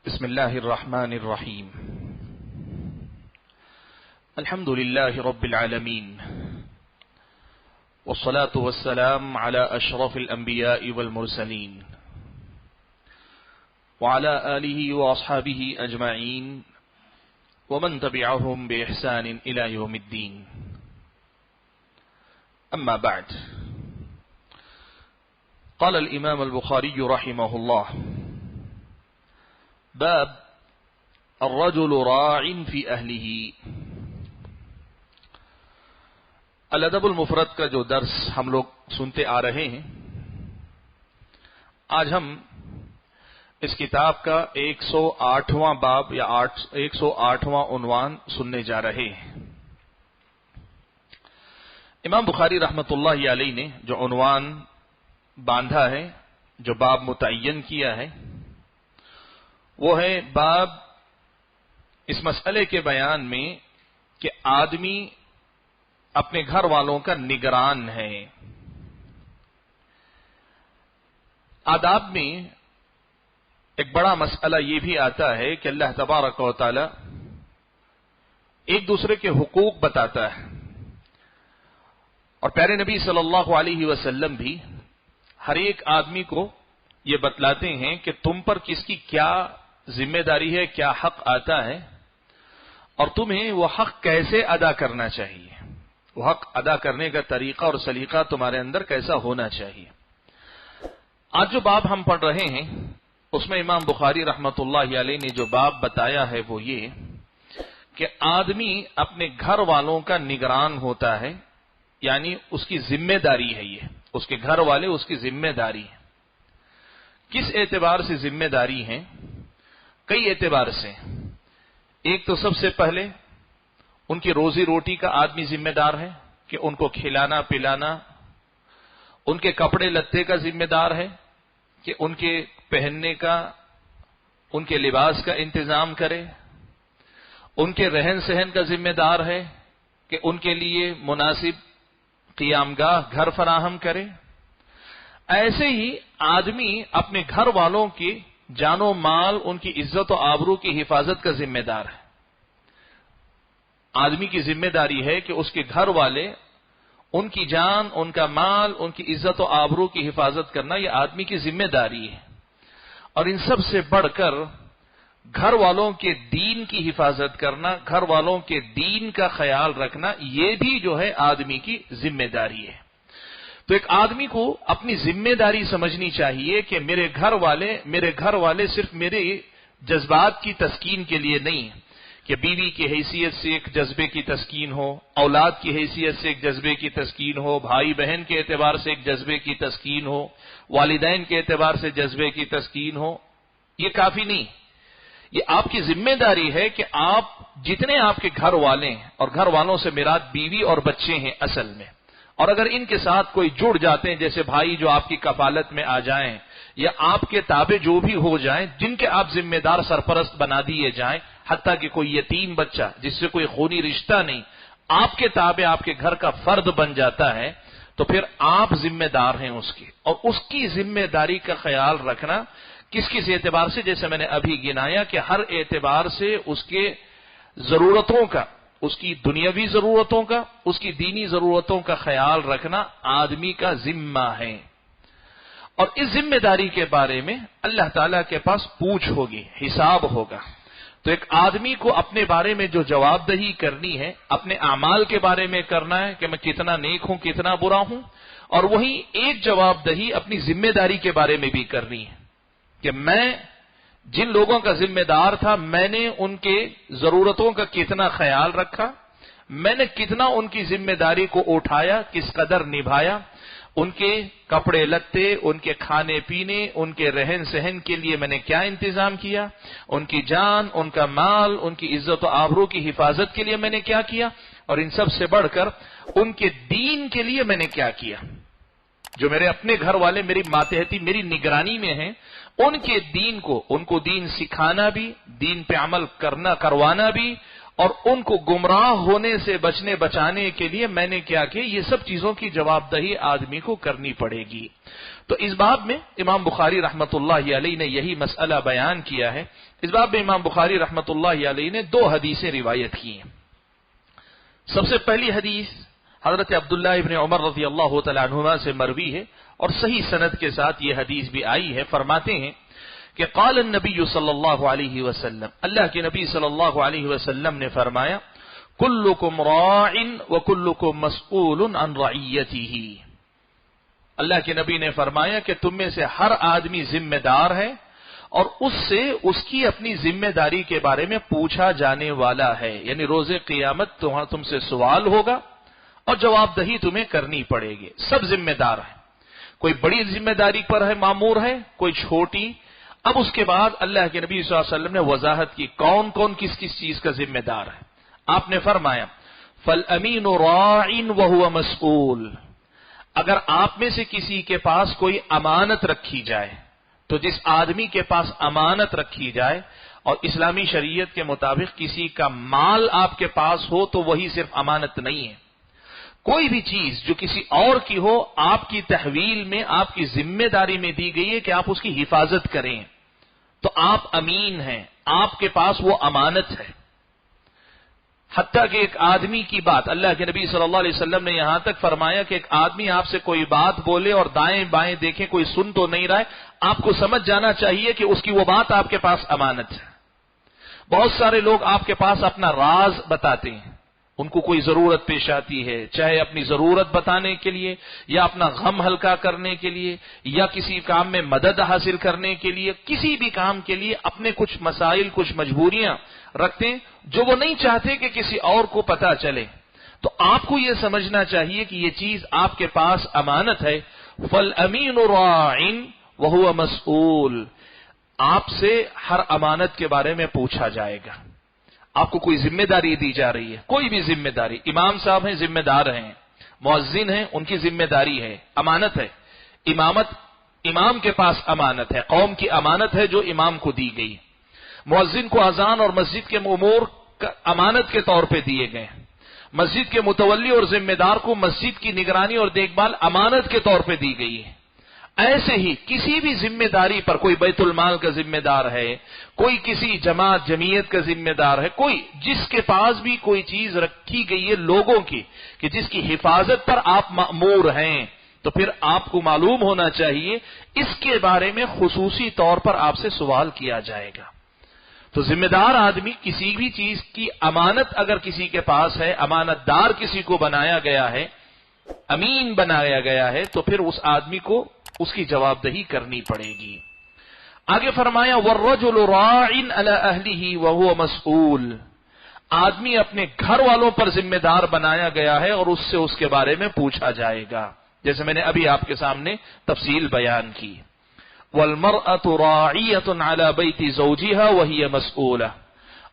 بسم الله الرحمن الرحيم. الحمد لله رب العالمين، والصلاة والسلام على أشرف الأنبياء والمرسلين وعلى آله وأصحابه أجمعين ومن تبعهم بإحسان إلى يوم الدين. أما بعد، قال الإمام البخاري رحمه الله: باب الرجل راع في أهله. الادب المفرد کا جو درس ہم لوگ سنتے آ رہے ہیں، آج ہم اس کتاب کا 108واں باب یا 108واں عنوان سننے جا رہے ہیں. امام بخاری رحمۃ اللہ علیہ نے جو عنوان باندھا ہے، جو باب متعین کیا ہے، وہ ہے باب اس مسئلے کے بیان میں کہ آدمی اپنے گھر والوں کا نگران ہے. آداب میں ایک بڑا مسئلہ یہ بھی آتا ہے کہ اللہ تبارک و تعالی ایک دوسرے کے حقوق بتاتا ہے، اور پیارے نبی صلی اللہ علیہ وسلم بھی ہر ایک آدمی کو یہ بتلاتے ہیں کہ تم پر کس کی کیا ذمہ داری ہے، کیا حق آتا ہے، اور تمہیں وہ حق کیسے ادا کرنا چاہیے، وہ حق ادا کرنے کا طریقہ اور سلیقہ تمہارے اندر کیسا ہونا چاہیے. آج جو باب ہم پڑھ رہے ہیں اس میں امام بخاری رحمۃ اللہ علیہ نے جو باب بتایا ہے وہ یہ کہ آدمی اپنے گھر والوں کا نگران ہوتا ہے، یعنی اس کی ذمہ داری ہے، یہ اس کے گھر والے اس کی ذمہ داری ہے. کس اعتبار سے ذمہ داری ہے؟ کئی اعتبار سے. ایک تو سب سے پہلے ان کی روزی روٹی کا آدمی ذمہ دار ہے کہ ان کو کھلانا پلانا، ان کے کپڑے لتے کا ذمہ دار ہے کہ ان کے پہننے کا، ان کے لباس کا انتظام کرے، ان کے رہن سہن کا ذمہ دار ہے کہ ان کے لیے مناسب قیام گاہ گھر فراہم کرے. ایسے ہی آدمی اپنے گھر والوں کی جان و مال، ان کی عزت و آبرو کی حفاظت کا ذمہ دار ہے. آدمی کی ذمہ داری ہے کہ اس کے گھر والے، ان کی جان، ان کا مال، ان کی عزت و آبرو کی حفاظت کرنا یہ آدمی کی ذمہ داری ہے. اور ان سب سے بڑھ کر گھر والوں کے دین کی حفاظت کرنا، گھر والوں کے دین کا خیال رکھنا، یہ بھی جو ہے آدمی کی ذمہ داری ہے. تو ایک آدمی کو اپنی ذمہ داری سمجھنی چاہیے کہ میرے گھر والے صرف میرے جذبات کی تسکین کے لیے نہیں، کہ بیوی کی حیثیت سے ایک جذبے کی تسکین ہو، اولاد کی حیثیت سے ایک جذبے کی تسکین ہو، بھائی بہن کے اعتبار سے ایک جذبے کی تسکین ہو، والدین کے اعتبار سے جذبے کی تسکین ہو. یہ کافی نہیں. یہ آپ کی ذمہ داری ہے کہ آپ جتنے آپ کے گھر والے ہیں، اور گھر والوں سے مراد بیوی اور بچے ہیں اصل میں، اور اگر ان کے ساتھ کوئی جڑ جاتے ہیں، جیسے بھائی جو آپ کی کفالت میں آ جائیں یا آپ کے تابع جو بھی ہو جائیں، جن کے آپ ذمہ دار سرپرست بنا دیے جائیں، حتیٰ کہ کوئی یتیم بچہ جس سے کوئی خونی رشتہ نہیں آپ کے تابع آپ کے گھر کا فرد بن جاتا ہے، تو پھر آپ ذمہ دار ہیں اس کی. اور اس کی ذمہ داری کا خیال رکھنا کس اعتبار سے؟ جیسے میں نے ابھی گنایا کہ ہر اعتبار سے اس کے ضرورتوں کا، اس کی دنیاوی ضرورتوں کا، اس کی دینی ضرورتوں کا خیال رکھنا آدمی کا ذمہ ہے. اور اس ذمہ داری کے بارے میں اللہ تعالیٰ کے پاس پوچھ ہوگی، حساب ہوگا. تو ایک آدمی کو اپنے بارے میں جو جواب دہی کرنی ہے، اپنے اعمال کے بارے میں کرنا ہے کہ میں کتنا نیک ہوں، کتنا برا ہوں، اور وہی ایک جواب دہی اپنی ذمہ داری کے بارے میں بھی کرنی ہے کہ میں جن لوگوں کا ذمہ دار تھا، میں نے ان کے ضرورتوں کا کتنا خیال رکھا، میں نے کتنا ان کی ذمہ داری کو اٹھایا، کس قدر نبھایا، ان کے کپڑے لتے، ان کے کھانے پینے، ان کے رہن سہن کے لیے میں نے کیا انتظام کیا، ان کی جان، ان کا مال، ان کی عزت و آبرو کی حفاظت کے لیے میں نے کیا کیا، اور ان سب سے بڑھ کر ان کے دین کے لیے میں نے کیا کیا. جو میرے اپنے گھر والے میری ماتحتی، میری نگرانی میں ہیں، ان کے دین کو، ان کو دین سکھانا بھی، دین پہ عمل کروانا بھی، اور ان کو گمراہ ہونے سے بچانے کے لیے میں نے کیا کہ یہ سب چیزوں کی جواب دہی آدمی کو کرنی پڑے گی۔ تو اس باب میں امام بخاری رحمت اللہ علیہ نے یہی مسئلہ بیان کیا ہے۔ اس باب میں امام بخاری رحمت اللہ علیہ نے 2 حدیثیں روایت کی ہیں۔ سب سے پہلی حدیث حضرت عبداللہ ابن عمر رضی اللہ تعالیٰ عنہما سے مروی ہے اور صحیح سند کے ساتھ یہ حدیث بھی آئی ہے۔ فرماتے ہیں کہ قال النبی صلی اللہ علیہ وسلم، اللہ کے نبی صلی اللہ علیہ وسلم نے فرمایا، کلکم راع وکلکم مسئول عن رعیتہ۔ اللہ کے نبی نے فرمایا کہ تم میں سے ہر آدمی ذمہ دار ہے اور اس سے اس کی اپنی ذمہ داری کے بارے میں پوچھا جانے والا ہے، یعنی روز قیامت تم سے سوال ہوگا اور جواب دہی تمہیں کرنی پڑے گی۔ سب ذمہ دار ہیں، کوئی بڑی ذمہ داری پر ہے، مامور ہے، کوئی چھوٹی۔ اب اس کے بعد اللہ کے نبی صلی اللہ علیہ وسلم نے وضاحت کی کون کون کس کس چیز کا ذمہ دار ہے۔ آپ نے فرمایا فالامین راع وهو مسئول، اگر آپ میں سے کسی کے پاس کوئی امانت رکھی جائے تو جس آدمی کے پاس امانت رکھی جائے، اور اسلامی شریعت کے مطابق کسی کا مال آپ کے پاس ہو تو وہی صرف امانت نہیں ہے، کوئی بھی چیز جو کسی اور کی ہو آپ کی تحویل میں آپ کی ذمہ داری میں دی گئی ہے کہ آپ اس کی حفاظت کریں، تو آپ امین ہیں، آپ کے پاس وہ امانت ہے۔ حتیٰ کہ ایک آدمی کی بات، اللہ کے نبی صلی اللہ علیہ وسلم نے یہاں تک فرمایا کہ ایک آدمی آپ سے کوئی بات بولے اور دائیں بائیں دیکھیں کوئی سن تو نہیں رہا ہے، آپ کو سمجھ جانا چاہیے کہ اس کی وہ بات آپ کے پاس امانت ہے۔ بہت سارے لوگ آپ کے پاس اپنا راز بتاتے ہیں، ان کو کوئی ضرورت پیش آتی ہے، چاہے اپنی ضرورت بتانے کے لیے یا اپنا غم ہلکا کرنے کے لیے یا کسی کام میں مدد حاصل کرنے کے لیے، کسی بھی کام کے لیے اپنے کچھ مسائل کچھ مجبوریاں رکھتے ہیں جو وہ نہیں چاہتے کہ کسی اور کو پتا چلے۔ تو آپ کو یہ سمجھنا چاہیے کہ یہ چیز آپ کے پاس امانت ہے۔ فالامین راع وهو مسئول، آپ سے ہر امانت کے بارے میں پوچھا جائے گا۔ آپ کو کوئی ذمہ داری دی جا رہی ہے، کوئی بھی ذمہ داری، امام صاحب ہیں ذمہ دار ہیں، مؤذن ہیں ان کی ذمہ داری ہے، امانت ہے، امامت امام کے پاس امانت ہے، قوم کی امانت ہے جو امام کو دی گئی، مؤذن کو اذان اور مسجد کے امور امانت کے طور پہ دیے گئے ہیں، مسجد کے متولی اور ذمہ دار کو مسجد کی نگرانی اور دیکھ بھال امانت کے طور پہ دی گئی ہے۔ ایسے ہی کسی بھی ذمہ داری پر، کوئی بیت المال کا ذمہ دار ہے، کوئی کسی جماعت جمعیت کا ذمہ دار ہے، کوئی جس کے پاس بھی کوئی چیز رکھی گئی ہے لوگوں کی کہ جس کی حفاظت پر آپ مأمور ہیں، تو پھر آپ کو معلوم ہونا چاہیے اس کے بارے میں خصوصی طور پر آپ سے سوال کیا جائے گا۔ تو ذمہ دار آدمی کسی بھی چیز کی امانت اگر کسی کے پاس ہے، امانت دار کسی کو بنایا گیا ہے، امین بنایا گیا ہے، تو پھر اس آدمی کو اس کی جواب دہی کرنی پڑے گی۔ آگے فرمایا والرجل راع علی اہلہ وہو مسئول، آدمی اپنے گھر والوں پر ذمہ دار بنایا گیا ہے اور اس سے اس کے بارے میں پوچھا جائے گا، جیسے میں نے ابھی آپ کے سامنے تفصیل بیان کی۔ والمرأة راعیۃ علی بیت زوجها وہی مسئولہ،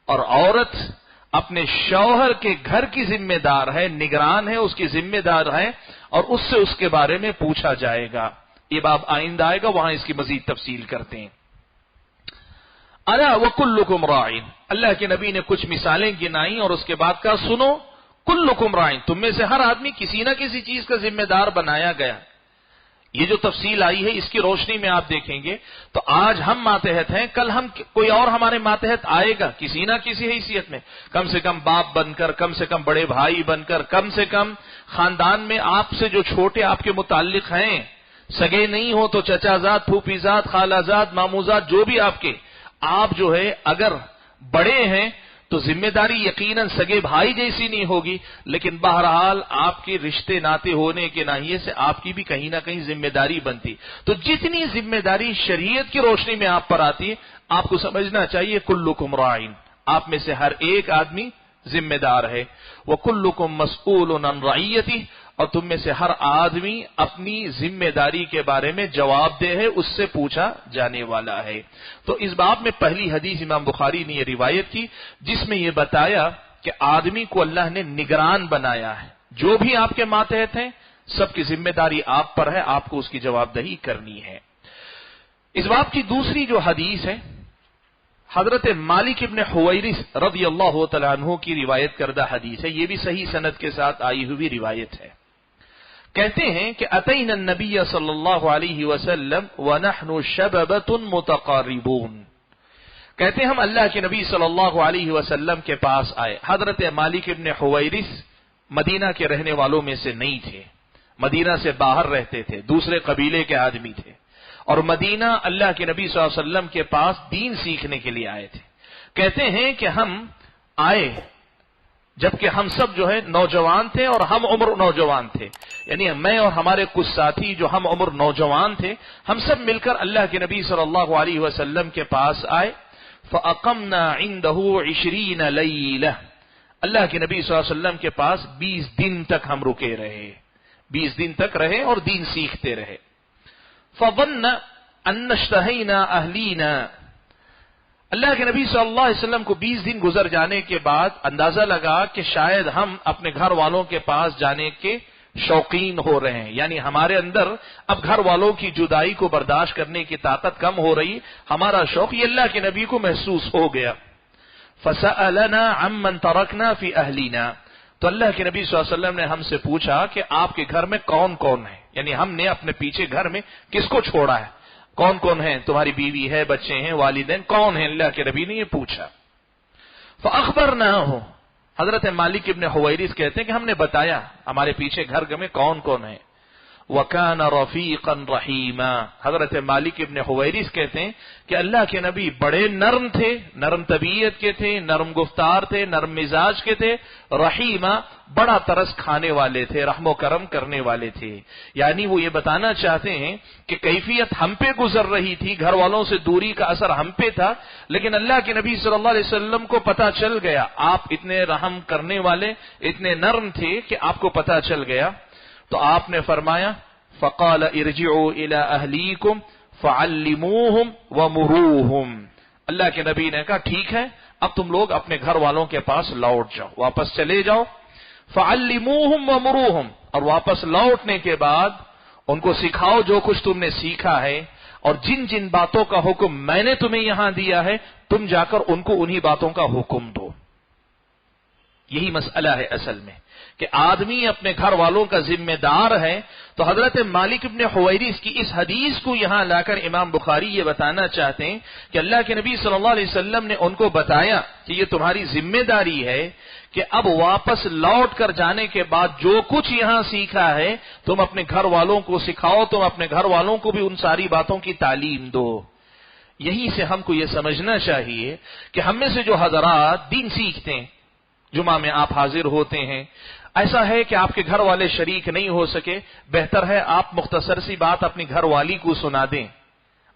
اور عورت اپنے شوہر کے گھر کی ذمہ دار ہے، نگران ہے، اس کی ذمہ دار ہے اور اس سے اس کے بارے میں پوچھا جائے گا۔ یہ باب آئندہ آئے گا، وہاں اس کی مزید تفصیل کرتے ہیں۔ الا وکلکم راع، اللہ کے نبی نے کچھ مثالیں گنائیں اور اس کے بعد کہا سنو، کلکم راع، تم میں سے ہر آدمی کسی نہ کسی چیز کا ذمہ دار بنایا گیا۔ یہ جو تفصیل آئی ہے اس کی روشنی میں آپ دیکھیں گے تو آج ہم ماتحت ہیں، کل ہم کوئی اور ہمارے ماتحت آئے گا کسی نہ کسی حیثیت میں، کم سے کم باپ بن کر، کم سے کم بڑے بھائی بن کر، کم سے کم خاندان میں آپ سے جو چھوٹے آپ کے متعلق ہیں، سگے نہیں ہو تو چچا زاد، پھوپھی زاد، خالہ زاد، مامو زاد، جو بھی آپ کے، آپ جو ہے اگر بڑے ہیں تو ذمہ داری یقیناً سگے بھائی جیسی نہیں ہوگی، لیکن بہرحال آپ کے رشتے ناتے ہونے کے ناحیے سے آپ کی بھی کہیں نہ کہیں ذمہ داری بنتی۔ تو جتنی ذمہ داری شریعت کی روشنی میں آپ پر آتی ہے، آپ کو سمجھنا چاہیے کلکم راع، آپ میں سے ہر ایک آدمی ذمہ دار ہے۔ وکلکم مسئول عن رعیتہ، اور تم میں سے ہر آدمی اپنی ذمہ داری کے بارے میں جواب دہ ہے، اس سے پوچھا جانے والا ہے۔ تو اس باب میں پہلی حدیث امام بخاری نے یہ روایت کی جس میں یہ بتایا کہ آدمی کو اللہ نے نگران بنایا ہے، جو بھی آپ کے ماتحت ہیں سب کی ذمہ داری آپ پر ہے، آپ کو اس کی جواب دہی کرنی ہے۔ اس باب کی دوسری جو حدیث ہے، حضرت مالک ابن حویرث رضی اللہ تعالیٰ عنہ کی روایت کردہ حدیث ہے، یہ بھی صحیح سند کے ساتھ آئی ہوئی روایت ہے۔ کہتے ہیں کہ اتینا النبی صلی اللہ علیہ وسلم ونحن شببۃ متقاربون، کہتے ہیں ہم اللہ کے نبی صلی اللہ علیہ وسلم کے پاس آئے۔ حضرت مالک ابن حویرث مدینہ کے رہنے والوں میں سے نہیں تھے، مدینہ سے باہر رہتے تھے، دوسرے قبیلے کے آدمی تھے، اور مدینہ اللہ کے نبی صلی اللہ علیہ وسلم کے پاس دین سیکھنے کے لیے آئے تھے۔ کہتے ہیں کہ ہم آئے جبکہ ہم سب جو ہے نوجوان تھے اور ہم عمر نوجوان تھے، یعنی میں اور ہمارے کچھ ساتھی جو ہم عمر نوجوان تھے، ہم سب مل کر اللہ کے نبی صلی اللہ علیہ وسلم کے پاس آئے۔ فَأَقَمْنَا عِنْدَهُ 20 لَيْلَةً، اللہ کے نبی صلی اللہ علیہ وسلم کے پاس 20 دن تک ہم رکے رہے، 20 دن تک رہے اور دین سیکھتے رہے۔ فَظَنَّ أَنَّ اشْتَهَيْنَا أَهْلِينَا، اللہ کے نبی صلی اللہ علیہ وسلم کو 20 دن گزر جانے کے بعد اندازہ لگا کہ شاید ہم اپنے گھر والوں کے پاس جانے کے شوقین ہو رہے ہیں، یعنی ہمارے اندر اب گھر والوں کی جدائی کو برداشت کرنے کی طاقت کم ہو رہی، ہمارا شوق یہ اللہ کے نبی کو محسوس ہو گیا۔ فَسَأَلَنَا عَمَّنْ تَرَكْنَا فِي أَهْلِنَا، تو اللہ کے نبی صلی اللہ علیہ وسلم نے ہم سے پوچھا کہ آپ کے گھر میں کون کون ہے، یعنی ہم نے اپنے پیچھے گھر میں کس کو چھوڑا ہے، کون کون ہیں، تمہاری بیوی ہے، بچے ہیں، والدین کون ہیں، اللہ کے نبی نے یہ پوچھا۔ فَأَخْبَرْنَاهُ، حضرت مالک ابن حویرث کہتے ہیں کہ ہم نے بتایا ہمارے پیچھے گھر میں کون کون ہے۔ وَكَانَ رَفِيقًا رَحِيمًا، حضرت مالک ابن حویرث کہتے ہیں کہ اللہ کے نبی بڑے نرم تھے، نرم طبیعت کے تھے، نرم گفتار تھے، نرم مزاج کے تھے، رحیمہ بڑا ترس کھانے والے تھے، رحم و کرم کرنے والے تھے۔ یعنی وہ یہ بتانا چاہتے ہیں کہ کیفیت ہم پہ گزر رہی تھی، گھر والوں سے دوری کا اثر ہم پہ تھا، لیکن اللہ کے نبی صلی اللہ علیہ وسلم کو پتا چل گیا آپ اتنے رحم کرنے والے، اتنے نرم تھے کہ آپ کو پتا چل گیا۔ تو آپ نے فرمایا فقال ارجعوا الى اهليكم فعلموهم ومروهم، اللہ کے نبی نے کہا ٹھیک ہے اب تم لوگ اپنے گھر والوں کے پاس لوٹ جاؤ، واپس چلے جاؤ۔ فعلموهم ومروهم، اور واپس لوٹنے کے بعد ان کو سکھاؤ جو کچھ تم نے سیکھا ہے، اور جن جن باتوں کا حکم میں نے تمہیں یہاں دیا ہے تم جا کر ان کو انہی باتوں کا حکم دو۔ یہی مسئلہ ہے اصل میں کہ آدمی اپنے گھر والوں کا ذمہ دار ہے۔ تو حضرت مالک ابن حویرث کی اس حدیث کو یہاں لا کر امام بخاری یہ بتانا چاہتے ہیں کہ اللہ کے نبی صلی اللہ علیہ وسلم نے ان کو بتایا کہ یہ تمہاری ذمہ داری ہے کہ اب واپس لوٹ کر جانے کے بعد جو کچھ یہاں سیکھا ہے تم اپنے گھر والوں کو سکھاؤ، تم اپنے گھر والوں کو بھی ان ساری باتوں کی تعلیم دو۔ یہیں سے ہم کو یہ سمجھنا چاہیے کہ ہم میں سے جو حضرات دین سیکھتے ہیں، جمعہ میں آپ حاضر ہوتے ہیں، ایسا ہے کہ آپ کے گھر والے شریک نہیں ہو سکے، بہتر ہے آپ مختصر سی بات اپنی گھر والی کو سنا دیں،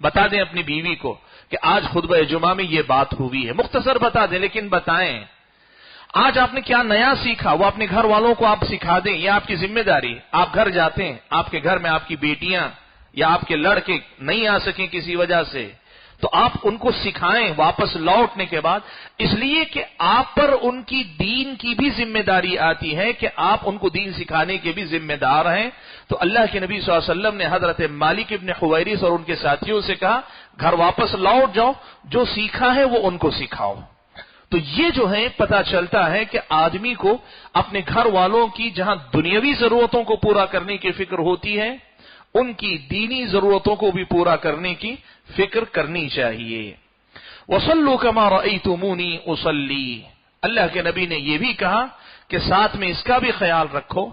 بتا دیں اپنی بیوی کو کہ آج خطبہ جمعہ میں یہ بات ہوئی ہے، مختصر بتا دیں لیکن بتائیں آج آپ نے کیا نیا سیکھا، وہ اپنے گھر والوں کو آپ سکھا دیں، یہ آپ کی ذمہ داری۔ آپ گھر جاتے ہیں، آپ کے گھر میں آپ کی بیٹیاں یا آپ کے لڑکے نہیں آ سکیں کسی وجہ سے، تو آپ ان کو سکھائیں واپس لوٹنے کے بعد، اس لیے کہ آپ پر ان کی دین کی بھی ذمہ داری آتی ہے کہ آپ ان کو دین سکھانے کے بھی ذمہ دار ہیں۔ تو اللہ کے نبی صلی اللہ علیہ وسلم نے حضرت مالک ابن حویرث اور ان کے ساتھیوں سے کہا گھر واپس لوٹ جاؤ، جو سیکھا ہے وہ ان کو سکھاؤ۔ تو یہ جو ہے پتہ چلتا ہے کہ آدمی کو اپنے گھر والوں کی جہاں دنیاوی ضرورتوں کو پورا کرنے کی فکر ہوتی ہے، ان کی دینی ضرورتوں کو بھی پورا کرنے کی فکر کرنی چاہیے۔ وَصَلُّوا كَمَا رَأَيْتُمُونِي أُصَلِّي، اللہ کے نبی نے یہ بھی کہا کہ ساتھ میں اس کا بھی خیال رکھو،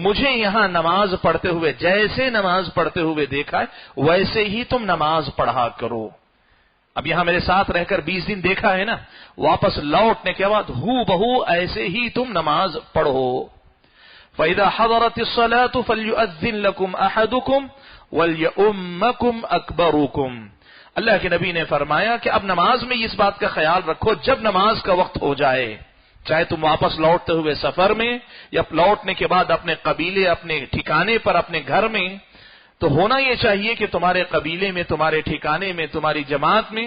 مجھے یہاں نماز پڑھتے ہوئے جیسے نماز پڑھتے ہوئے دیکھا ہے ویسے ہی تم نماز پڑھا کرو۔ اب یہاں میرے ساتھ رہ کر 20 دن دیکھا ہے نا، واپس لوٹنے کے بعد ہو بہو ایسے ہی تم نماز پڑھو۔ فَإِذَا حَضَرَتِ الصَّلَاةُ فَلْيُؤَذِّن لَكُمْ أَحَدُكُمْ وَلْيَؤُمَّكُمْ أَكْبَرُكُمْ، اللہ کے نبی نے فرمایا کہ اب نماز میں اس بات کا خیال رکھو جب نماز کا وقت ہو جائے، چاہے تم واپس لوٹتے ہوئے سفر میں یا لوٹنے کے بعد اپنے قبیلے، اپنے ٹھکانے پر، اپنے گھر میں، تو ہونا یہ چاہیے کہ تمہارے قبیلے میں، تمہارے ٹھکانے میں، تمہاری جماعت میں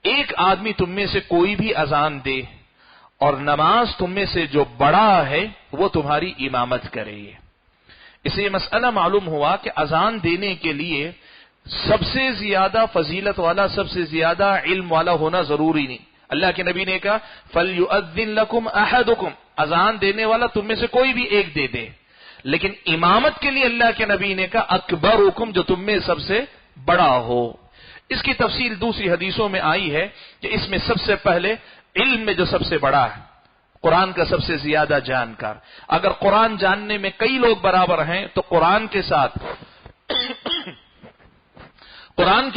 ایک آدمی تم میں سے کوئی بھی اذان دے اور نماز تم میں سے جو بڑا ہے وہ تمہاری امامت کرے۔ اس سے یہ مسئلہ معلوم ہوا کہ اذان دینے کے لیے سب سے زیادہ فضیلت والا، سب سے زیادہ علم والا ہونا ضروری نہیں. اللہ کے نبی نے کہا فَلْيُؤَذِّن لَكُمْ أَحَدُكُمْ، اذان دینے والا تم میں سے کوئی بھی ایک دے دے. لیکن امامت کے لیے اللہ کے نبی نے کہا اکبرکم، جو تم میں سب سے بڑا ہو. اس کی تفصیل دوسری حدیثوں میں آئی ہے کہ اس میں سب سے پہلے علم میں جو سب سے بڑا ہے، قرآن کا سب سے زیادہ جانکار. اگر قرآن جاننے میں کئی لوگ برابر ہیں تو قرآن کے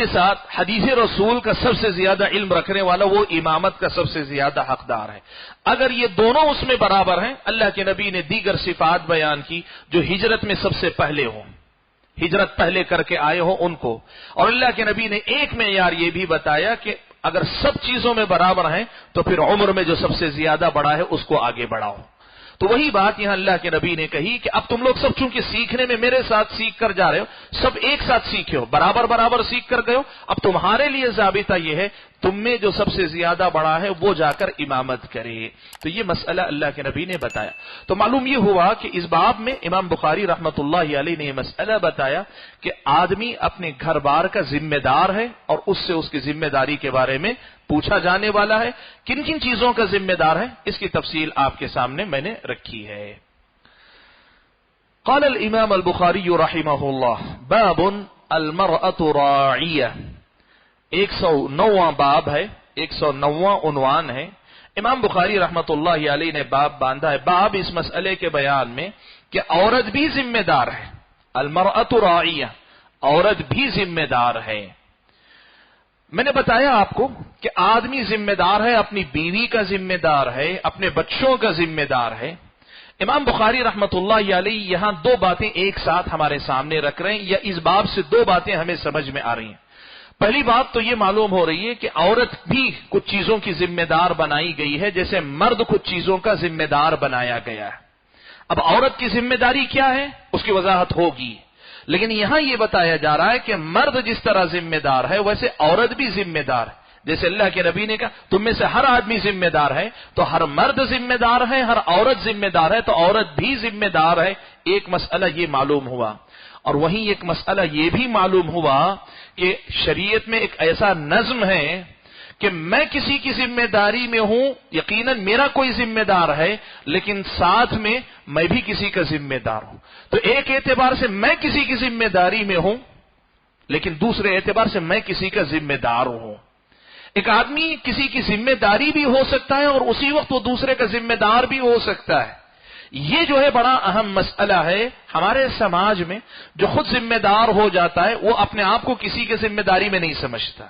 ساتھ حدیث رسول کا سب سے زیادہ علم رکھنے والا وہ امامت کا سب سے زیادہ حقدار ہے. اگر یہ دونوں اس میں برابر ہیں، اللہ کے نبی نے دیگر صفات بیان کی جو ہجرت میں سب سے پہلے ہوں، ہجرت پہلے کر کے آئے ہوں ان کو. اور اللہ کے نبی نے ایک معیار یہ بھی بتایا کہ اگر سب چیزوں میں برابر ہیں تو پھر عمر میں جو سب سے زیادہ بڑا ہے اس کو آگے بڑھاؤ. تو وہی بات یہاں اللہ کے نبی نے کہی کہ اب تم لوگ سب چونکہ سیکھنے میں میرے ساتھ سیکھ کر جا رہے ہو، سب ایک ساتھ سیکھے ہو، برابر برابر سیکھ کر گئے ہو، اب تمہارے لیے ضابطہ یہ ہے تم میں جو سب سے زیادہ بڑا ہے وہ جا کر امامت کرے. تو یہ مسئلہ اللہ کے نبی نے بتایا. تو معلوم یہ ہوا کہ اس باب میں امام بخاری رحمت اللہ علیہ نے یہ مسئلہ بتایا کہ آدمی اپنے گھر بار کا ذمہ دار ہے اور اس سے اس کی ذمہ داری کے بارے میں پوچھا جانے والا ہے. کن کن چیزوں کا ذمہ دار ہے اس کی تفصیل آپ کے سامنے میں نے رکھی ہے. قال الامام البخاری رحمہ اللہ باب المرأة راعیہ، 109واں باب ہے، 109واں عنوان ہے. امام بخاری رحمت اللہ علیہ نے باب باندھا ہے، باب اس مسئلے کے بیان میں کہ عورت بھی ذمہ دار ہے. المرأة راعیہ، عورت بھی ذمہ دار ہے. میں نے بتایا آپ کو کہ آدمی ذمہ دار ہے، اپنی بیوی کا ذمہ دار ہے، اپنے بچوں کا ذمہ دار ہے. امام بخاری رحمت اللہ علیہ یہاں دو باتیں ایک ساتھ ہمارے سامنے رکھ رہے ہیں، یا اس باب سے دو باتیں ہمیں سمجھ میں آ رہی ہیں. پہلی بات تو یہ معلوم ہو رہی ہے کہ عورت بھی کچھ چیزوں کی ذمہ دار بنائی گئی ہے جیسے مرد کچھ چیزوں کا ذمہ دار بنایا گیا ہے. اب عورت کی ذمہ داری کیا ہے اس کی وضاحت ہوگی، لیکن یہاں یہ بتایا جا رہا ہے کہ مرد جس طرح ذمہ دار ہے ویسے عورت بھی ذمہ دار ہے. جیسے اللہ کے نبی نے کہا تم میں سے ہر آدمی ذمہ دار ہے، تو ہر مرد ذمہ دار ہے، ہر عورت ذمہ دار ہے، تو عورت بھی ذمہ دار ہے. ایک مسئلہ یہ معلوم ہوا. اور وہیں ایک مسئلہ یہ بھی معلوم ہوا کہ شریعت میں ایک ایسا نظم ہے کہ میں کسی کی ذمہ داری میں ہوں، یقیناً میرا کوئی ذمہ دار ہے، لیکن ساتھ میں میں بھی کسی کا ذمہ دار ہوں. تو ایک اعتبار سے میں کسی کی ذمہ داری میں ہوں، لیکن دوسرے اعتبار سے میں کسی کا ذمہ دار ہوں. ایک آدمی کسی کی ذمہ داری بھی ہو سکتا ہے اور اسی وقت وہ دوسرے کا ذمہ دار بھی ہو سکتا ہے. یہ جو ہے بڑا اہم مسئلہ ہے ہمارے سماج میں. جو خود ذمہ دار ہو جاتا ہے وہ اپنے آپ کو کسی کے ذمہ داری میں نہیں سمجھتا،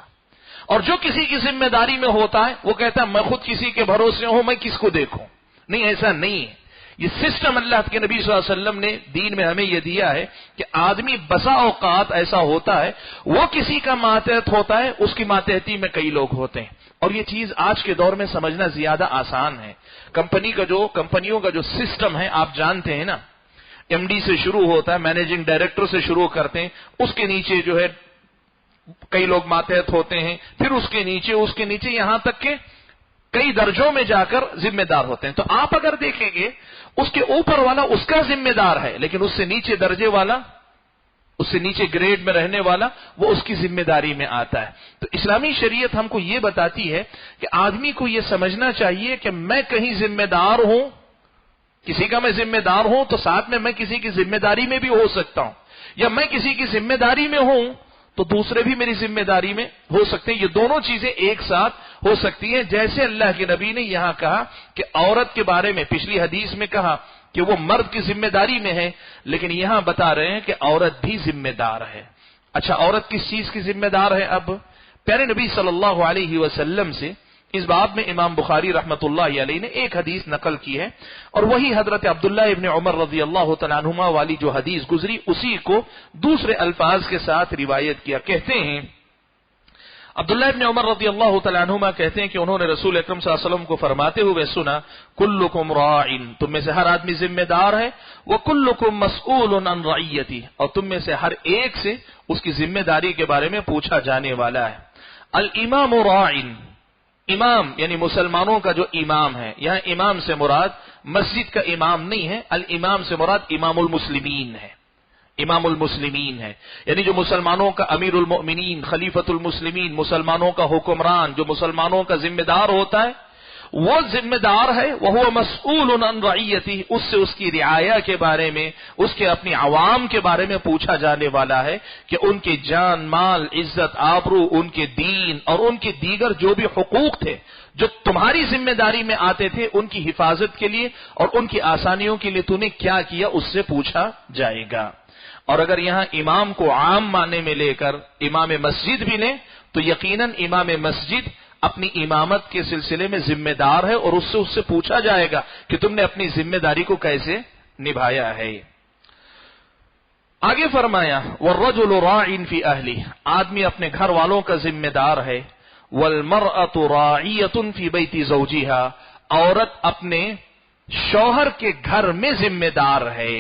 اور جو کسی کی ذمہ داری میں ہوتا ہے وہ کہتا ہے میں خود کسی کے بھروسے ہوں، میں کس کو دیکھوں. نہیں، ایسا نہیں ہے. یہ سسٹم اللہ کے نبی صلی اللہ علیہ وسلم نے دین میں ہمیں یہ دیا ہے کہ آدمی بسا اوقات ایسا ہوتا ہے وہ کسی کا ماتحت ہوتا ہے، اس کی ماتحتی میں کئی لوگ ہوتے ہیں. اور یہ چیز آج کے دور میں سمجھنا زیادہ آسان ہے. کمپنیوں کا جو سسٹم ہے آپ جانتے ہیں نا، ایم ڈی سے شروع ہوتا ہے، مینیجنگ ڈائریکٹر سے شروع کرتے ہیں، اس کے نیچے جو ہے کئی لوگ ماتحت ہوتے ہیں، پھر اس کے نیچے یہاں تک کہ کئی درجوں میں جا کر ذمہ دار ہوتے ہیں. تو آپ اگر دیکھیں گے اس کے اوپر والا اس کا ذمہ دار ہے، لیکن اس سے نیچے درجے والا، اس سے نیچے گریڈ میں رہنے والا وہ اس کی ذمہ داری میں آتا ہے. تو اسلامی شریعت ہم کو یہ بتاتی ہے کہ آدمی کو یہ سمجھنا چاہیے کہ میں کہیں ذمہ دار ہوں، کسی کا میں ذمہ دار ہوں تو ساتھ میں کسی کی ذمہ داری میں بھی ہو سکتا ہوں، یا میں کسی کی ذمہ داری میں ہوں تو دوسرے بھی میری ذمہ داری میں ہو سکتے ہیں. یہ دونوں چیزیں ایک ساتھ ہو سکتی ہیں. جیسے اللہ کے نبی نے یہاں کہا کہ عورت کے بارے میں پچھلی حدیث میں کہا کہ وہ مرد کی ذمہ داری میں ہے، لیکن یہاں بتا رہے ہیں کہ عورت بھی ذمہ دار ہے. اچھا، عورت کس چیز کی ذمہ دار ہے؟ اب پیارے نبی صلی اللہ علیہ وسلم سے اس باب میں امام بخاری رحمت اللہ علیہ نے ایک حدیث نقل کی ہے، اور وہی حضرت عبداللہ ابن عمر رضی اللہ تعالیٰ عنہما والی جو حدیث گزری اسی کو دوسرے الفاظ کے ساتھ روایت کیا. کہتے ہیں عبداللہ ابن عمر رضی اللہ تعالیٰ عنہما کہتے ہیں کہ انہوں نے رسول اکرم صلی اللہ علیہ وسلم کو فرماتے ہوئے سنا کلکم راعٍ، تم میں سے ہر آدمی ذمہ دار ہے، وکلکم مسئول عن رعیتہ، اور تم میں سے ہر ایک سے اس کی ذمہ داری کے بارے میں پوچھا جانے والا ہے. الامام راعٍ، امام یعنی مسلمانوں کا جو امام ہے، یہاں امام سے مراد مسجد کا امام نہیں ہے، الامام سے مراد امام المسلمین ہے. امام المسلمین ہے، یعنی جو مسلمانوں کا امیر المؤمنین، خلیفۃ المسلمین، مسلمانوں کا حکمران، جو مسلمانوں کا ذمہ دار ہوتا ہے، وہ ذمہ دار ہے، وہو مسئول عن رعیتہ، اس سے اس کی رعایا کے بارے میں، اس کے اپنی عوام کے بارے میں پوچھا جانے والا ہے کہ ان کی جان، مال، عزت، آبرو، ان کے دین اور ان کے دیگر جو بھی حقوق تھے جو تمہاری ذمہ داری میں آتے تھے، ان کی حفاظت کے لیے اور ان کی آسانیوں کے لیے تو نے کیا کیا، اس سے پوچھا جائے گا۔ اور اگر یہاں امام کو عام معنی میں لے کر امام مسجد بھی لیں تو یقیناً امام مسجد اپنی امامت کے سلسلے میں ذمہ دار ہے اور اس سے پوچھا جائے گا کہ تم نے اپنی ذمہ داری کو کیسے نبھایا ہے۔ آگے فرمایا والرجل راع فی اہلہ، آدمی اپنے گھر والوں کا ذمہ دار ہے، والمرأة راعیۃ فی بیت زوجہا، عورت اپنے شوہر کے گھر میں ذمہ دار ہے۔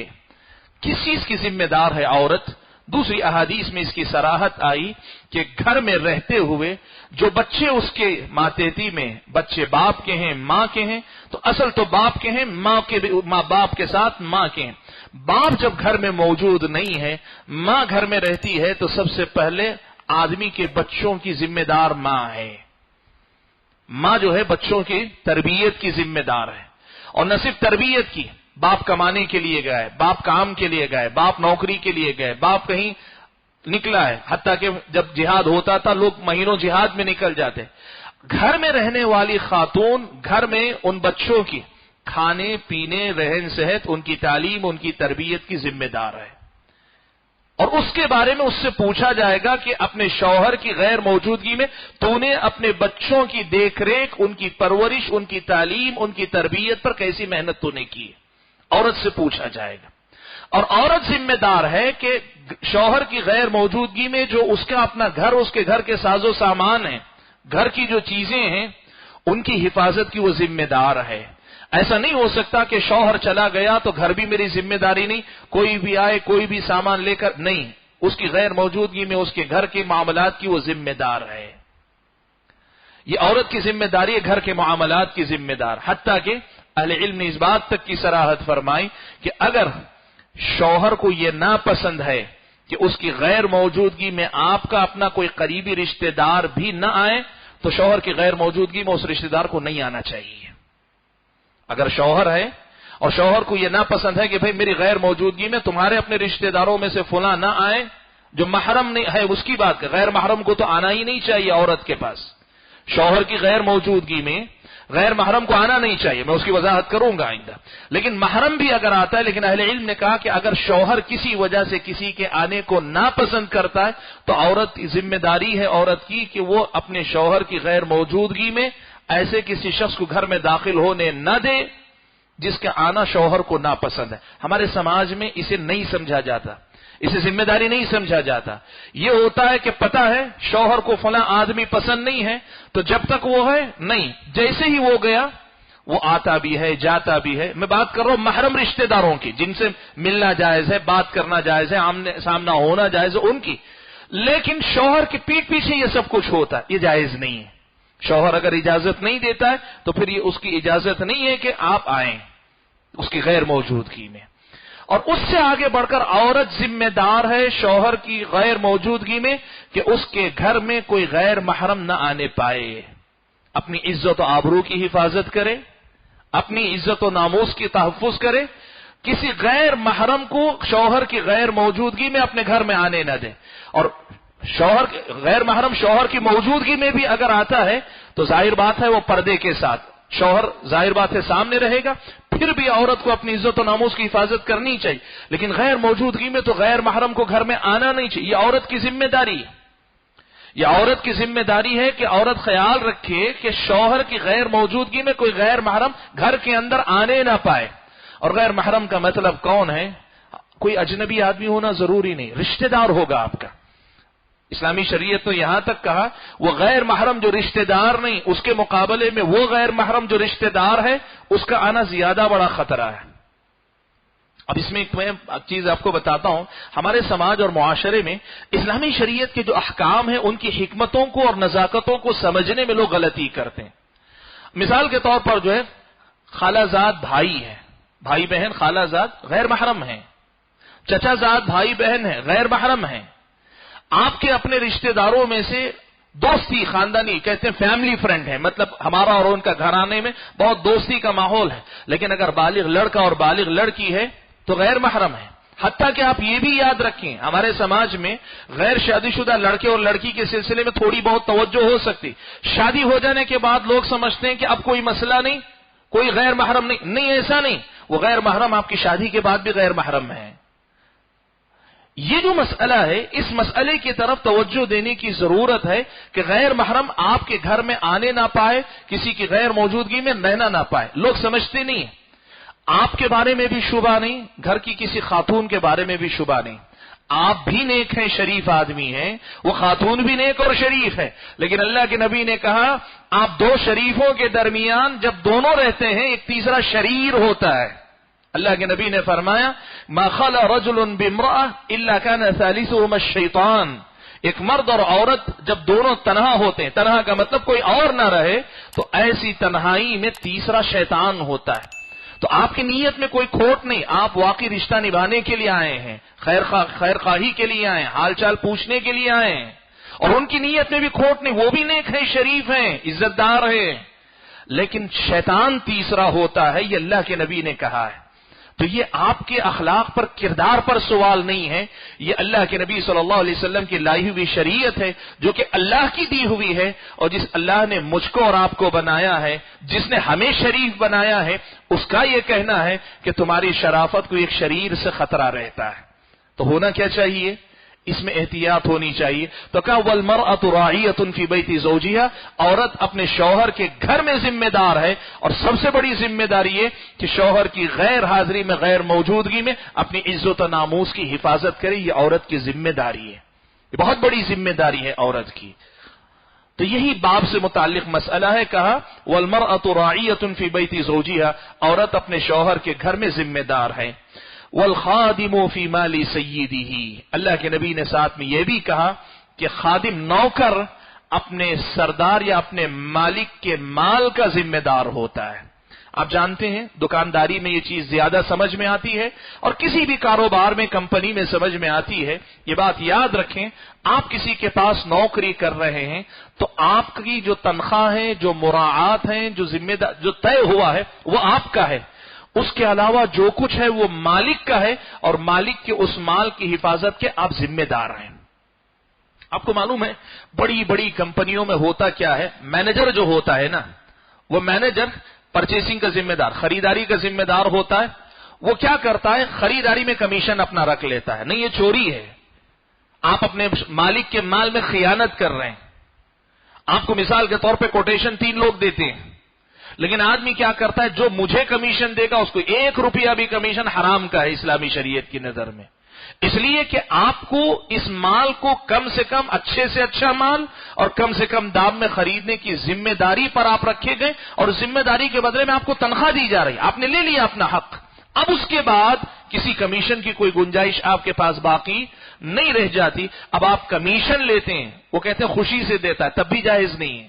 کس چیز کی ذمہ دار ہے عورت؟ دوسری احادیث میں اس کی صراحت آئی کہ گھر میں رہتے ہوئے جو بچے اس کے ماتحتی میں، بچے باپ کے ہیں، ماں کے ہیں، تو اصل تو باپ کے ہیں، ماں باپ کے ساتھ ماں کے ہیں۔ باپ جب گھر میں موجود نہیں ہے، ماں گھر میں رہتی ہے، تو سب سے پہلے آدمی کے بچوں کی ذمہ دار ماں ہے۔ ماں جو ہے بچوں کی تربیت کی ذمہ دار ہے، اور نہ صرف تربیت کی، باپ کمانے کے لیے گئے، باپ کام کے لیے گئے، باپ نوکری کے لیے گئے، باپ کہیں نکلا ہے، حتیٰ کہ جب جہاد ہوتا تھا لوگ مہینوں جہاد میں نکل جاتے۔ گھر میں رہنے والی خاتون گھر میں ان بچوں کی کھانے پینے، رہن سہن، ان کی تعلیم، ان کی تربیت کی ذمہ دار ہے، اور اس کے بارے میں اس سے پوچھا جائے گا کہ اپنے شوہر کی غیر موجودگی میں تو نے اپنے بچوں کی دیکھ ریکھ، ان کی پرورش، ان کی تعلیم، ان کی تربیت پر کیسی محنت تو نے کی، عورت سے پوچھا جائے گا۔ اور عورت ذمہ دار ہے کہ شوہر کی غیر موجودگی میں جو اس کا اپنا گھر، اس کے گھر کے ساز و سامان ہیں، گھر کی جو چیزیں ہیں، ان کی حفاظت کی وہ ذمہ دار ہے۔ ایسا نہیں ہو سکتا کہ شوہر چلا گیا تو گھر بھی میری ذمہ داری نہیں، کوئی بھی آئے کوئی بھی سامان لے کر، نہیں، اس کی غیر موجودگی میں اس کے گھر کے معاملات کی وہ ذمہ دار ہے۔ یہ عورت کی ذمہ داری ہے، گھر کے معاملات کی ذمہ دار۔ حتیٰ کہ اہل علم نے اس بات تک کی صراحت فرمائی کہ اگر شوہر کو یہ ناپسند ہے کہ اس کی غیر موجودگی میں آپ کا اپنا کوئی قریبی رشتہ دار بھی نہ آئے، تو شوہر کی غیر موجودگی میں اس رشتہ دار کو نہیں آنا چاہیے۔ اگر شوہر ہے اور شوہر کو یہ ناپسند ہے کہ بھئی میری غیر موجودگی میں تمہارے اپنے رشتہ داروں میں سے فلاں نہ آئے، جو محرم نہیں ہے اس کی بات، غیر محرم کو تو آنا ہی نہیں چاہیے عورت کے پاس، شوہر کی غیر موجودگی میں غیر محرم کو آنا نہیں چاہیے، میں اس کی وضاحت کروں گا آئندہ۔ لیکن محرم بھی اگر آتا ہے، لیکن اہل علم نے کہا کہ اگر شوہر کسی وجہ سے کسی کے آنے کو ناپسند کرتا ہے تو عورت کی ذمہ داری ہے عورت کی کہ وہ اپنے شوہر کی غیر موجودگی میں ایسے کسی شخص کو گھر میں داخل ہونے نہ دے جس کا آنا شوہر کو ناپسند ہے۔ ہمارے سماج میں اسے نہیں سمجھا جاتا، اسے ذمہ داری نہیں سمجھا جاتا۔ یہ ہوتا ہے کہ پتہ ہے شوہر کو فلاں آدمی پسند نہیں ہے، تو جب تک وہ ہے نہیں، جیسے ہی وہ گیا وہ آتا بھی ہے جاتا بھی ہے۔ میں بات کر رہا ہوں محرم رشتہ داروں کی، جن سے ملنا جائز ہے، بات کرنا جائز ہے، آمنے سامنا ہونا جائز ہے ان کی، لیکن شوہر کے پیٹ پیچھے یہ سب کچھ ہوتا ہے، یہ جائز نہیں ہے۔ شوہر اگر اجازت نہیں دیتا ہے تو پھر یہ اس کی اجازت نہیں ہے کہ آپ آئیں اس کی غیر موجودگی میں۔ اور اس سے آگے بڑھ کر عورت ذمہ دار ہے شوہر کی غیر موجودگی میں کہ اس کے گھر میں کوئی غیر محرم نہ آنے پائے، اپنی عزت و آبرو کی حفاظت کرے، اپنی عزت و ناموس کی تحفظ کرے، کسی غیر محرم کو شوہر کی غیر موجودگی میں اپنے گھر میں آنے نہ دے۔ اور شوہر غیر محرم شوہر کی موجودگی میں بھی اگر آتا ہے تو ظاہر بات ہے وہ پردے کے ساتھ، شوہر ظاہر بات ہے سامنے رہے گا، پھر بھی عورت کو اپنی عزت و ناموس کی حفاظت کرنی چاہیے، لیکن غیر موجودگی میں تو غیر محرم کو گھر میں آنا نہیں چاہیے۔ یہ عورت کی ذمہ داری ہے، یہ عورت کی ذمہ داری ہے کہ عورت خیال رکھے کہ شوہر کی غیر موجودگی میں کوئی غیر محرم گھر کے اندر آنے نہ پائے۔ اور غیر محرم کا مطلب کون ہے؟ کوئی اجنبی آدمی ہونا ضروری نہیں، رشتہ دار ہوگا آپ کا۔ اسلامی شریعت تو یہاں تک کہا وہ غیر محرم جو رشتہ دار نہیں، اس کے مقابلے میں وہ غیر محرم جو رشتہ دار ہے اس کا آنا زیادہ بڑا خطرہ ہے۔ اب اس میں ایک میں چیز آپ کو بتاتا ہوں، ہمارے سماج اور معاشرے میں اسلامی شریعت کے جو احکام ہیں ان کی حکمتوں کو اور نزاکتوں کو سمجھنے میں لوگ غلطی کرتے ہیں۔ مثال کے طور پر جو ہے خالہ زاد بھائی ہے، بھائی بہن خالہ زاد غیر محرم ہیں، چچا زاد بھائی بہن ہیں، غیر محرم ہیں، آپ کے اپنے رشتہ داروں میں سے دوستی خاندانی کہتے ہیں فیملی فرینڈ ہے، مطلب ہمارا اور ان کا گھرانے میں بہت دوستی کا ماحول ہے، لیکن اگر بالغ لڑکا اور بالغ لڑکی ہے تو غیر محرم ہے۔ حتیٰ کہ آپ یہ بھی یاد رکھیں، ہمارے سماج میں غیر شادی شدہ لڑکے اور لڑکی کے سلسلے میں تھوڑی بہت توجہ ہو سکتی، شادی ہو جانے کے بعد لوگ سمجھتے ہیں کہ اب کوئی مسئلہ نہیں، کوئی غیر محرم نہیں، ایسا نہیں، وہ غیر محرم آپ کی شادی کے بعد بھی غیر محرم ہے۔ یہ جو مسئلہ ہے، اس مسئلے کی طرف توجہ دینے کی ضرورت ہے کہ غیر محرم آپ کے گھر میں آنے نہ پائے، کسی کی غیر موجودگی میں رہنا نہ پائے۔ لوگ سمجھتے نہیں ہیں، آپ کے بارے میں بھی شبہ نہیں، گھر کی کسی خاتون کے بارے میں بھی شبہ نہیں، آپ بھی نیک ہیں، شریف آدمی ہیں، وہ خاتون بھی نیک اور شریف ہے، لیکن اللہ کے نبی نے کہا آپ دو شریفوں کے درمیان جب دونوں رہتے ہیں ایک تیسرا شریر ہوتا ہے۔ اللہ کے نبی نے فرمایا ما خلا رجل بامرأة الا كان ثالثهما الشیطان، ایک مرد اور عورت جب دونوں تنہا ہوتے ہیں، تنہا کا مطلب کوئی اور نہ رہے، تو ایسی تنہائی میں تیسرا شیطان ہوتا ہے۔ تو آپ کی نیت میں کوئی کھوٹ نہیں، آپ واقعی رشتہ نبھانے کے لیے آئے ہیں، خیر خواہی کے لیے آئے ہیں، حال چال پوچھنے کے لیے آئے ہیں، اور ان کی نیت میں بھی کھوٹ نہیں، وہ بھی نیک ہیں، شریف ہیں، عزت دار ہیں، لیکن شیطان تیسرا ہوتا ہے، یہ اللہ کے نبی نے کہا ہے۔ تو یہ آپ کے اخلاق پر، کردار پر سوال نہیں ہے، یہ اللہ کے نبی صلی اللہ علیہ وسلم کی لائی ہوئی شریعت ہے جو کہ اللہ کی دی ہوئی ہے، اور جس اللہ نے مجھ کو اور آپ کو بنایا ہے، جس نے ہمیں شریف بنایا ہے، اس کا یہ کہنا ہے کہ تمہاری شرافت کو ایک شریر سے خطرہ رہتا ہے۔ تو ہونا کیا چاہیے؟ اس میں احتیاط ہونی چاہیے۔ تو کہا والمرأة راعیۃ فی بیت زوجہا، عورت اپنے شوہر کے گھر میں ذمہ دار ہے، اور سب سے بڑی ذمہ داری یہ کہ شوہر کی غیر حاضری میں، غیر موجودگی میں اپنی عزت و ناموس کی حفاظت کرے، یہ عورت کی ذمہ داری ہے، یہ بہت بڑی ذمہ داری ہے عورت کی۔ تو یہی باب سے متعلق مسئلہ ہے، کہا والمرأة راعیۃ فی بیت زوجہا، عورت اپنے شوہر کے گھر میں ذمہ دار ہے۔ والخادم فی مال سیدہ، اللہ کے نبی نے ساتھ میں یہ بھی کہا کہ خادم، نوکر اپنے سردار یا اپنے مالک کے مال کا ذمہ دار ہوتا ہے۔ آپ جانتے ہیں دکانداری میں یہ چیز زیادہ سمجھ میں آتی ہے، اور کسی بھی کاروبار میں، کمپنی میں سمجھ میں آتی ہے۔ یہ بات یاد رکھیں، آپ کسی کے پاس نوکری کر رہے ہیں تو آپ کی جو تنخواہ ہے، جو مراعات ہیں، جو ذمہ دار، جو طے ہوا ہے، وہ آپ کا ہے۔ اس کے علاوہ جو کچھ ہے وہ مالک کا ہے، اور مالک کے اس مال کی حفاظت کے آپ ذمہ دار ہیں۔ آپ کو معلوم ہے بڑی بڑی کمپنیوں میں ہوتا کیا ہے، مینیجر جو ہوتا ہے نا، وہ مینیجر پرچیسنگ کا ذمہ دار، خریداری کا ذمہ دار ہوتا ہے۔ وہ کیا کرتا ہے، خریداری میں کمیشن اپنا رکھ لیتا ہے۔ نہیں، یہ چوری ہے، آپ اپنے مالک کے مال میں خیانت کر رہے ہیں۔ آپ کو مثال کے طور پہ کوٹیشن 3 لوگ دیتے ہیں، لیکن آدمی کیا کرتا ہے، جو مجھے کمیشن دے گا اس کو 1 روپیہ بھی کمیشن حرام کا ہے اسلامی شریعت کی نظر میں، اس لیے کہ آپ کو اس مال کو کم سے کم اچھے سے اچھا مال اور کم سے کم دام میں خریدنے کی ذمہ داری پر آپ رکھے گئے، اور ذمہ داری کے بدلے میں آپ کو تنخواہ دی جا رہی، آپ نے لے لیا اپنا حق۔ اب اس کے بعد کسی کمیشن کی کوئی گنجائش آپ کے پاس باقی نہیں رہ جاتی۔ اب آپ کمیشن لیتے ہیں، وہ کہتے ہیں خوشی سے دیتا ہے، تب بھی جائز نہیں ہے۔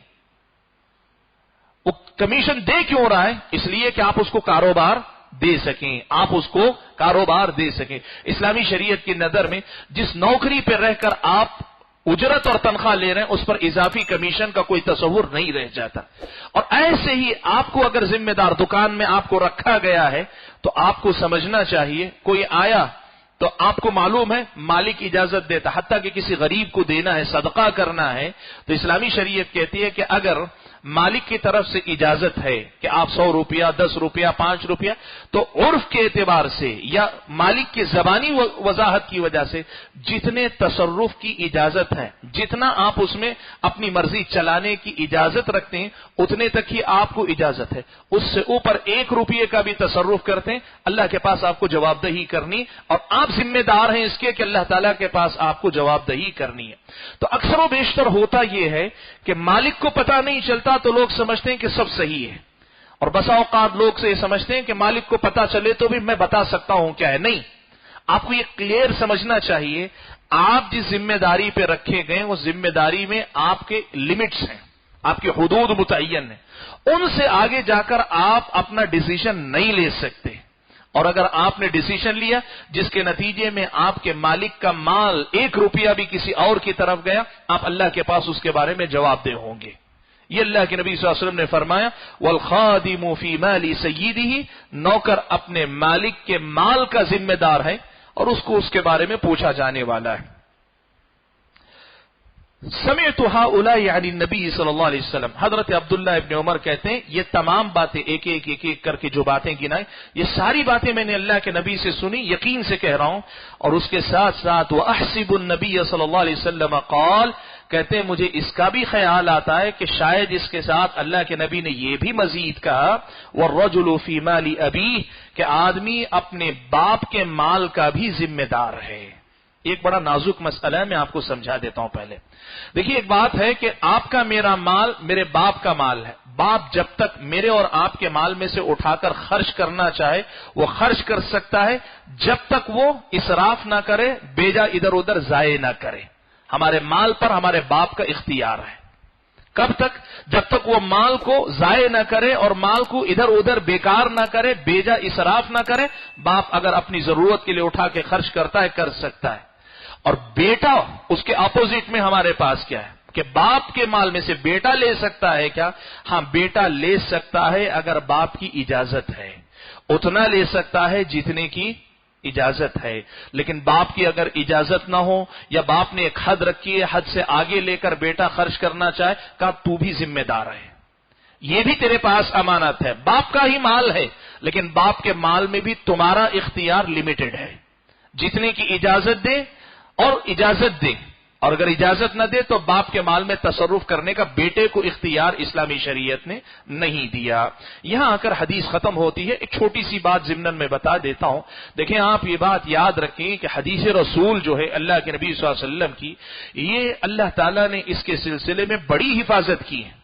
وہ کمیشن دے کیوں رہا ہے؟ اس لیے کہ آپ اس کو کاروبار دے سکیں، آپ اس کو کاروبار دے سکیں۔ اسلامی شریعت کی نظر میں جس نوکری پہ رہ کر آپ اجرت اور تنخواہ لے رہے ہیں، اس پر اضافی کمیشن کا کوئی تصور نہیں رہ جاتا۔ اور ایسے ہی آپ کو اگر ذمہ دار دکان میں آپ کو رکھا گیا ہے تو آپ کو سمجھنا چاہیے، کوئی آیا تو آپ کو معلوم ہے مالک اجازت دیتا، حتیٰ کہ کسی غریب کو دینا ہے، صدقہ کرنا ہے، تو اسلامی شریعت کہتی ہے کہ اگر مالک کی طرف سے اجازت ہے کہ آپ 100 روپیہ، 10 روپیہ، 5 روپیہ، تو عرف کے اعتبار سے یا مالک کی زبانی وضاحت کی وجہ سے جتنے تصرف کی اجازت ہے، جتنا آپ اس میں اپنی مرضی چلانے کی اجازت رکھتے ہیں، اتنے تک ہی آپ کو اجازت ہے۔ اس سے اوپر 1 روپیے کا بھی تصرف کرتے ہیں، اللہ کے پاس آپ کو جواب دہی کرنی، اور آپ ذمہ دار ہیں اس کے کہ اللہ تعالیٰ کے پاس آپ کو جواب دہی کرنی ہے۔ تو اکثر و بیشتر ہوتا یہ ہے کہ مالک کو پتہ نہیں چلتا تو لوگ سمجھتے ہیں کہ سب صحیح ہے، اور بسا اوقات لوگ سے یہ سمجھتے ہیں کہ مالک کو پتہ چلے تو بھی میں بتا سکتا ہوں کیا ہے۔ نہیں، آپ کو یہ کلیئر سمجھنا چاہیے، آپ جس ذمہ داری پہ رکھے گئے وہ ذمہ داری میں آپ کے لمٹس ہیں، آپ کے حدود متعین ہیں، ان سے آگے جا کر آپ اپنا ڈیسیژن نہیں لے سکتے، اور اگر آپ نے ڈیسیشن لیا جس کے نتیجے میں آپ کے مالک کا مال 1 روپیہ بھی کسی اور کی طرف گیا، آپ اللہ کے پاس اس کے بارے میں جواب دہ ہوں گے۔ یہ اللہ کے نبی صلی اللہ علیہ وسلم نے فرمایا والخادم فی مال سیدہ، نوکر اپنے مالک کے مال کا ذمہ دار ہے اور اس کو اس کے بارے میں پوچھا جانے والا ہے۔ سمعت هؤلاء عن النبی صلی اللہ علیہ وسلم، حضرت عبداللہ ابن عمر کہتے ہیں یہ تمام باتیں ایک ایک کر کے جو باتیں گنائیں، یہ ساری باتیں میں نے اللہ کے نبی سے سنی، یقین سے کہہ رہا ہوں، اور اس کے ساتھ ساتھ وَأَحْسِبُ النَّبِيَّ صلی اللہ علیہ وسلم قال، کہتے ہیں مجھے اس کا بھی خیال آتا ہے کہ شاید اس کے ساتھ اللہ کے نبی نے یہ بھی مزید کہا وَالرَّجُلُ فِي مَالِ أَبِيهِ، کہ آدمی اپنے باپ کے مال کا بھی ذمہ دار ہے۔ ایک بڑا نازک مسئلہ ہے، میں آپ کو سمجھا دیتا ہوں۔ پہلے دیکھیے، ایک بات ہے کہ آپ کا میرا مال میرے باپ کا مال ہے، باپ جب تک میرے اور آپ کے مال میں سے اٹھا کر خرچ کرنا چاہے وہ خرچ کر سکتا ہے، جب تک وہ اسراف نہ کرے، بیجا ادھر ادھر ضائع نہ کرے۔ ہمارے مال پر ہمارے باپ کا اختیار ہے۔ کب تک؟ جب تک وہ مال کو ضائع نہ کرے اور مال کو ادھر ادھر بیکار نہ کرے، بیجا اسراف نہ کرے۔ باپ اگر اپنی ضرورت کے لیے اٹھا کے خرچ کرتا ہے، کر سکتا ہے۔ اور بیٹا اس کے اپوزٹ میں ہمارے پاس کیا ہے کہ باپ کے مال میں سے بیٹا لے سکتا ہے کیا؟ ہاں، بیٹا لے سکتا ہے اگر باپ کی اجازت ہے، اتنا لے سکتا ہے جتنے کی اجازت ہے۔ لیکن باپ کی اگر اجازت نہ ہو یا باپ نے ایک حد رکھی ہے، حد سے آگے لے کر بیٹا خرچ کرنا چاہے، کہا تو بھی ذمہ دار ہے، یہ بھی تیرے پاس امانت ہے، باپ کا ہی مال ہے، لیکن باپ کے مال میں بھی تمہارا اختیار لمیٹڈ ہے، جتنے کی اجازت دے اور اجازت دے، اور اگر اجازت نہ دے تو باپ کے مال میں تصرف کرنے کا بیٹے کو اختیار اسلامی شریعت نے نہیں دیا۔ یہاں آ کر حدیث ختم ہوتی ہے، ایک چھوٹی سی بات ضمناً میں بتا دیتا ہوں۔ دیکھیں، آپ یہ بات یاد رکھیں کہ حدیث رسول جو ہے اللہ کے نبی صلی اللہ علیہ وسلم کی، یہ اللہ تعالیٰ نے اس کے سلسلے میں بڑی حفاظت کی ہے،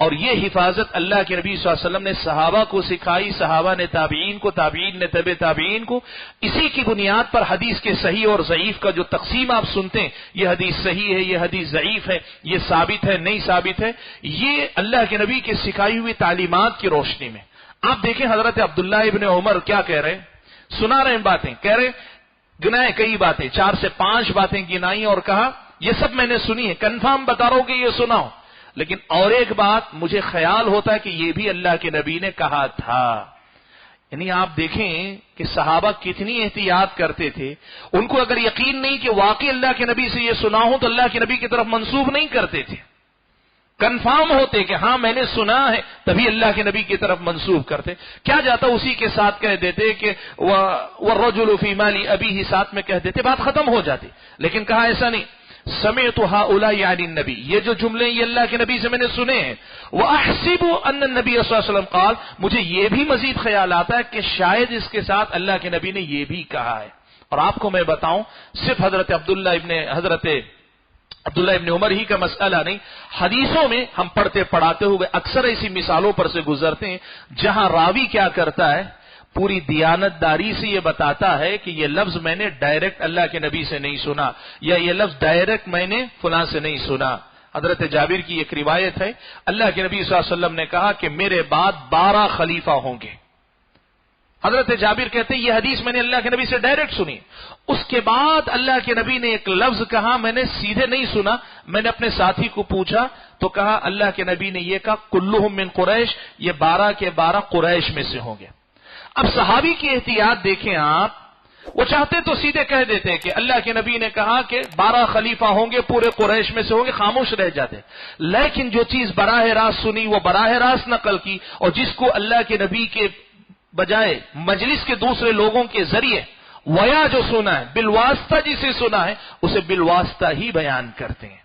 اور یہ حفاظت اللہ کے نبی صلی اللہ علیہ وسلم نے صحابہ کو سکھائی، صحابہ نے تابعین کو، تابعین نے تبع تابعین کو۔ اسی کی بنیاد پر حدیث کے صحیح اور ضعیف کا جو تقسیم آپ سنتے ہیں، یہ حدیث صحیح ہے، یہ حدیث ضعیف ہے، یہ ثابت ہے، نہیں ثابت ہے، یہ اللہ کے نبی کی سکھائی ہوئی تعلیمات کی روشنی میں۔ آپ دیکھیں حضرت عبداللہ ابن عمر کیا کہہ رہے ہیں، سنا رہے ہیں باتیں، کہہ رہے گنائے کئی باتیں، 4 سے 5 باتیں گنائی اور کہا یہ سب میں نے سنی ہے، کنفرم بتا رہا ہوں کہ یہ سنا ہوں، لیکن اور ایک بات مجھے خیال ہوتا ہے کہ یہ بھی اللہ کے نبی نے کہا تھا۔ یعنی آپ دیکھیں کہ صحابہ کتنی احتیاط کرتے تھے، ان کو اگر یقین نہیں کہ واقعی اللہ کے نبی سے یہ سنا ہوں تو اللہ کے نبی کی طرف منسوب نہیں کرتے تھے، کنفرم ہوتے کہ ہاں میں نے سنا ہے، تبھی اللہ کے نبی کی طرف منسوب کرتے۔ کیا جاتا اسی کے ساتھ کہہ دیتے کہ وَالرَّجُلُ فِي مَالِ أَبِيهِ، ساتھ میں کہہ دیتے، بات ختم ہو جاتی، لیکن کہا ایسا نہیں۔ سمعت هؤلاء عن النبی، یہ جو جملے یہ اللہ کے نبی سے میں نے سنے ہیں۔ وَأَحْسِبُ أَنَّ النَّبِيَّ صلی اللہ علیہ وسلم قال، مجھے یہ بھی مزید خیال آتا ہے کہ شاید اس کے ساتھ اللہ کے نبی نے یہ بھی کہا ہے۔ اور آپ کو میں بتاؤں، صرف حضرت عبداللہ ابن عمر ہی کا مسئلہ نہیں، حدیثوں میں ہم پڑھتے پڑھاتے ہوئے اکثر ایسی مثالوں پر سے گزرتے ہیں جہاں راوی کیا کرتا ہے، پوری دیانت داری سے یہ بتاتا ہے کہ یہ لفظ میں نے ڈائریکٹ اللہ کے نبی سے نہیں سنا، یا یہ لفظ ڈائریکٹ میں نے فلاں سے نہیں سنا۔ حضرت جابر کی ایک روایت ہے، اللہ کے نبی صلی اللہ علیہ وسلم نے کہا کہ میرے بعد 12 خلیفہ ہوں گے۔ حضرت جابر کہتے ہیں یہ حدیث میں نے اللہ کے نبی سے ڈائریکٹ سنی، اس کے بعد اللہ کے نبی نے ایک لفظ کہا، میں نے سیدھے نہیں سنا، میں نے اپنے ساتھی کو پوچھا تو کہا اللہ کے نبی نے یہ کہا کلہم من قریش، یہ 12 کے 12 قریش میں سے ہوں گے۔ اب صحابی کی احتیاط دیکھیں آپ، وہ چاہتے تو سیدھے کہہ دیتے کہ اللہ کے نبی نے کہا کہ 12 خلیفہ ہوں گے، پورے قریش میں سے ہوں گے، خاموش رہ جاتے، لیکن جو چیز براہ راست سنی وہ براہ راست نقل کی، اور جس کو اللہ کے نبی کے بجائے مجلس کے دوسرے لوگوں کے ذریعے ویا جو سنا ہے، بالواسطہ جسے سنا ہے، اسے بالواسطہ ہی بیان کرتے ہیں۔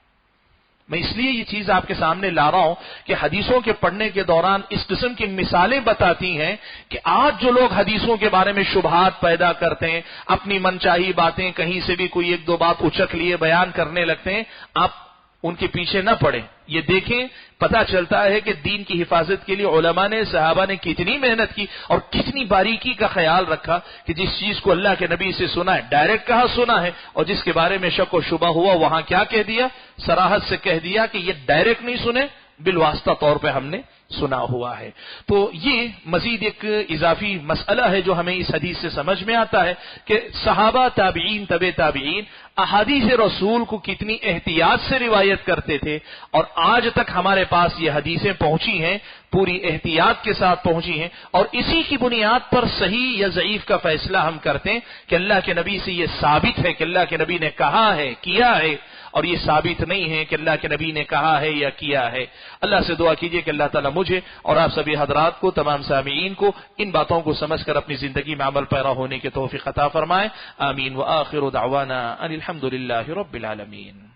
میں اس لیے یہ چیز آپ کے سامنے لا رہا ہوں کہ حدیثوں کے پڑھنے کے دوران اس قسم کی مثالیں بتاتی ہیں کہ آج جو لوگ حدیثوں کے بارے میں شبہات پیدا کرتے ہیں، اپنی منچاہی باتیں کہیں سے بھی کوئی 1-2 بات اچک لیے بیان کرنے لگتے ہیں، آپ ان کے پیچھے نہ پڑیں، یہ دیکھیں پتا چلتا ہے کہ دین کی حفاظت کے لیے علماء نے، صحابہ نے کتنی محنت کی اور کتنی باریکی کا خیال رکھا کہ جس چیز کو اللہ کے نبی سے سنا ہے، ڈائریکٹ کہا سنا ہے، اور جس کے بارے میں شک و شبہ ہوا وہاں کیا کہہ دیا، صراحت سے کہہ دیا کہ یہ ڈائریکٹ نہیں سنے، بالواسطہ طور پہ ہم نے سنا ہوا ہے۔ تو یہ مزید ایک اضافی مسئلہ ہے جو ہمیں اس حدیث سے سمجھ میں آتا ہے کہ صحابہ، تابعین، تبع تابعین احادیث رسول کو کتنی احتیاط سے روایت کرتے تھے، اور آج تک ہمارے پاس یہ حدیثیں پہنچی ہیں، پوری احتیاط کے ساتھ پہنچی ہیں، اور اسی کی بنیاد پر صحیح یا ضعیف کا فیصلہ ہم کرتے ہیں کہ اللہ کے نبی سے یہ ثابت ہے کہ اللہ کے نبی نے کہا ہے، کیا ہے، اور یہ ثابت نہیں ہے کہ اللہ کے نبی نے کہا ہے یا کیا ہے۔ اللہ سے دعا کیجئے کہ اللہ تعالیٰ مجھے اور آپ سبھی حضرات کو، تمام سامعین کو ان باتوں کو سمجھ کر اپنی زندگی میں عمل پیرا ہونے کے توفیق عطا فرمائے۔ آمین۔ وآخر دعوانا ان الحمد للہ رب العالمین۔